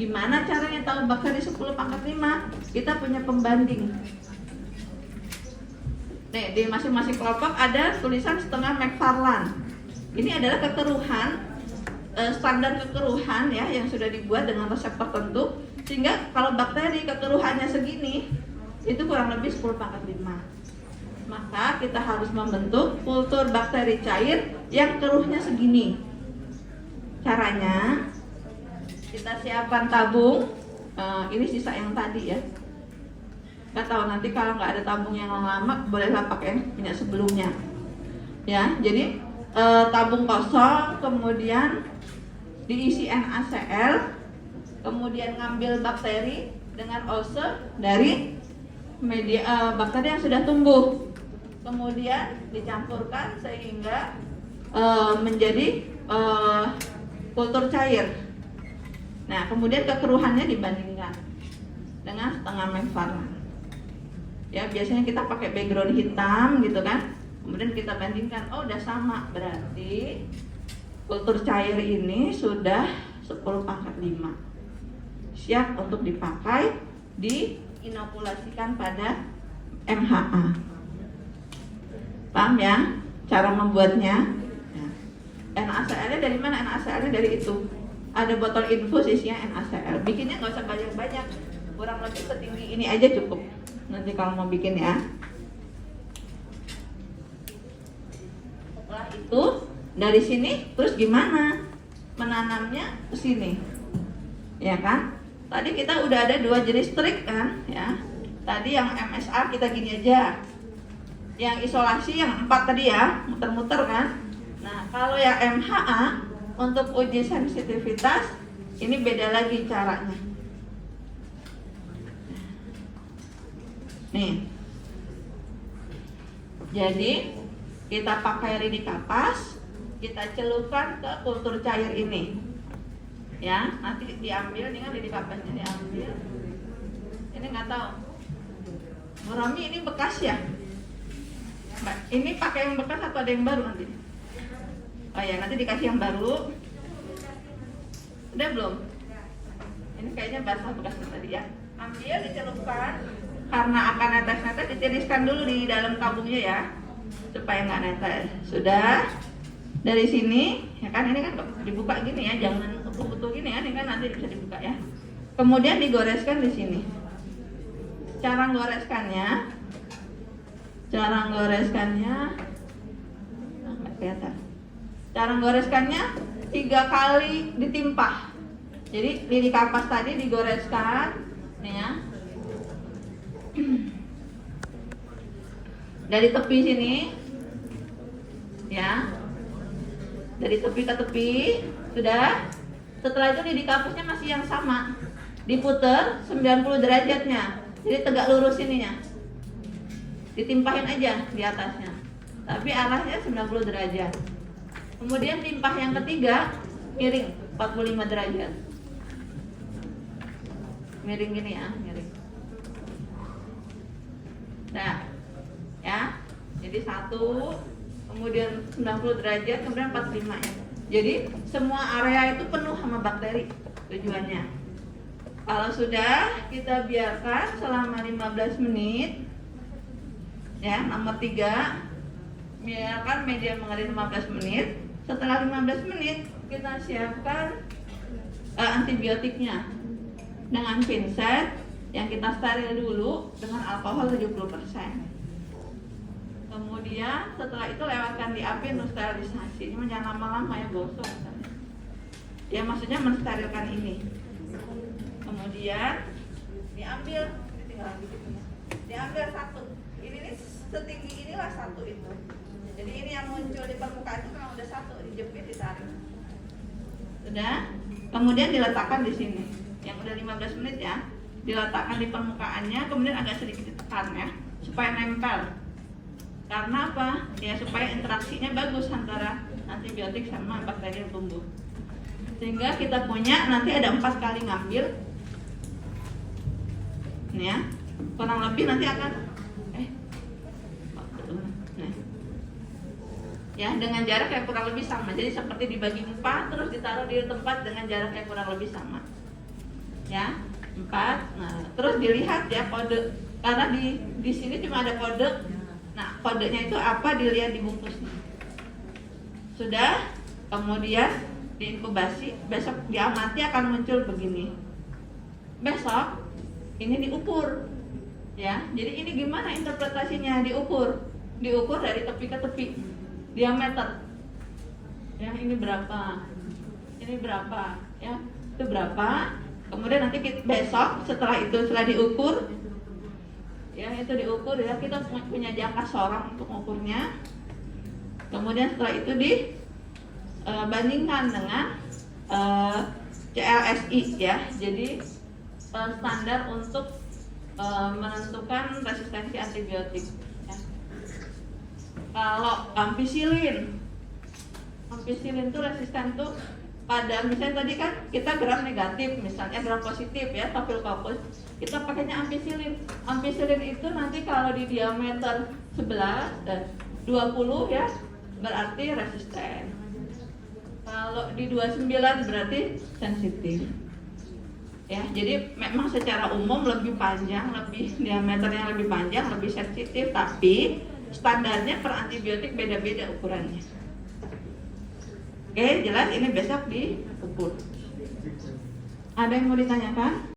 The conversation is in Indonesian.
Gimana caranya tahu bakteri 10 pangkat 5? Kita punya pembanding. Nih, di masing-masing kelompok ada tulisan setengah McFarland. Ini adalah kekeruhan, standar kekeruhan ya, yang sudah dibuat dengan resep tertentu. Sehingga kalau bakteri kekeruhannya segini, itu kurang lebih 10 pangkat 5. Maka kita harus membentuk kultur bakteri cair yang keruhnya segini. Caranya, kita siapkan tabung. Ini sisa yang tadi ya. Nggak tahu nanti kalau nggak ada tabung yang lama, bolehlah pakai punya sebelumnya. Ya, jadi tabung kosong, kemudian diisi NaCl, kemudian ngambil bakteri dengan ose dari media bakteri yang sudah tumbuh, kemudian dicampurkan sehingga menjadi kultur cair. Nah, kemudian kekeruhannya dibandingkan dengan setengah McFarland. Ya, biasanya kita pakai background hitam gitu kan. Kemudian kita bandingkan, oh udah sama, berarti kultur cair ini sudah 10 pangkat 5. Siap untuk dipakai, diinokulasikan pada MHA. Paham ya cara membuatnya? NaCl-nya dari mana? NaCl-nya dari itu. Ada botol infus isinya NaCl. Bikinnya nggak usah banyak-banyak, kurang lebih setinggi ini aja cukup. Nanti kalau mau bikin ya. Setelah itu dari sini terus gimana? Menanamnya ke sini. Ya kan? Tadi kita udah ada 2 jenis trik kan, ya. Tadi yang MSR kita gini aja. Yang isolasi yang 4 tadi ya, muter-muter kan. Nah, kalau yang MHA untuk uji sensitivitas ini beda lagi caranya. Nih. Jadi kita pakai lidi kapas, kita celupkan ke kultur cair ini. Ya, nanti diambil dengan lidi kapasnya diambil. Ini nggak tahu. Bu Romi ini bekas ya? Mbak, ini pakai yang bekas atau ada yang baru nanti? Oh ya, nanti dikasih yang baru. Udah belum? Ini kayaknya basah bekasnya tadi ya. Ambil, dicelupkan. Karena akan netes-netes, ditiriskan dulu di dalam tabungnya ya, supaya nggak netes. Sudah. Dari sini, ya kan ini kan dibuka gini ya, jangan utuh-utuh gini ya, ini kan nanti bisa dibuka ya. Kemudian digoreskan di sini. Cara goreskannya, nggak kelihatan. Cara goreskannya 3 kali ditimpah. Jadi lidi kapas tadi digoreskan, nih ya. Dari tepi sini, ya. Dari tepi ke tepi, sudah. Setelah itu lidi kapasnya masih yang sama. Diputer 90 derajatnya. Jadi tegak lurus ininya. Ditimpahin aja di atasnya. Tapi arahnya 90 derajat. Kemudian timpah yang ketiga miring 45 derajat. Miring gini ya, miring. Nah, ya. Jadi 1, kemudian 90 derajat, kemudian 45 ya. Jadi semua area itu penuh sama bakteri tujuannya. Kalau sudah kita biarkan selama 15 menit. Ya, nomor 3, biarkan media mengering 15 menit. Setelah 15 menit kita siapkan antibiotiknya dengan pinset yang kita steril dulu dengan alkohol 70%. Kemudian setelah itu lewatkan di api untuk sterilisasi. Ini jangan lama-lama ya, gosok. Ya maksudnya mensterilkan ini. Kemudian diambil, diambil 1. Ini nih setinggi inilah 1 itu. Jadi ini yang muncul di permukaan itu kalau udah 1 dijepit, ditarik. Sudah. Kemudian diletakkan di sini. Yang udah 15 menit ya, diletakkan di permukaannya, kemudian agak sedikit ditekan ya, supaya nempel. Karena apa? Ya supaya interaksinya bagus antara antibiotik sama bakteri yang tumbuh. Sehingga kita punya nanti ada 4 kali ngambil. Ini ya, kurang lebih nanti akan ya dengan jarak yang kurang lebih sama. Jadi seperti dibagi 4 terus ditaruh di tempat dengan jarak yang kurang lebih sama. ya 4. Nah, terus dilihat ya kode, karena di sini cuma ada kode. Nah, kodenya itu apa dilihat di bungkusnya. Sudah, kemudian diinkubasi, besok diamati akan muncul begini. Besok ini diukur, ya. Jadi ini gimana interpretasinya? Diukur dari tepi ke tepi, diameter. Ya, ini berapa? Ini berapa? Ya, itu berapa? Kemudian nanti besok setelah diukur, ya itu diukur ya, kita punya jangka sorong untuk mengukurnya. Kemudian setelah itu dibandingkan dengan CLSI ya, jadi standar untuk menentukan resistensi antibiotik. Ya. Kalau ampicillin itu resisten tuh pada misalnya tadi kan kita gram negatif, misalnya gram positif ya, Staphylococcus, kita pakainya ampicillin. Ampicillin itu nanti kalau di diameter 11 dan 20 ya berarti resisten. Kalau di 29 berarti sensitif. Ya, jadi memang secara umum lebih panjang, lebih diameternya lebih panjang, lebih sensitif, tapi standarnya per antibiotik beda-beda ukurannya. Oke, jelas ini besok diukur. Ada yang mau ditanyakan?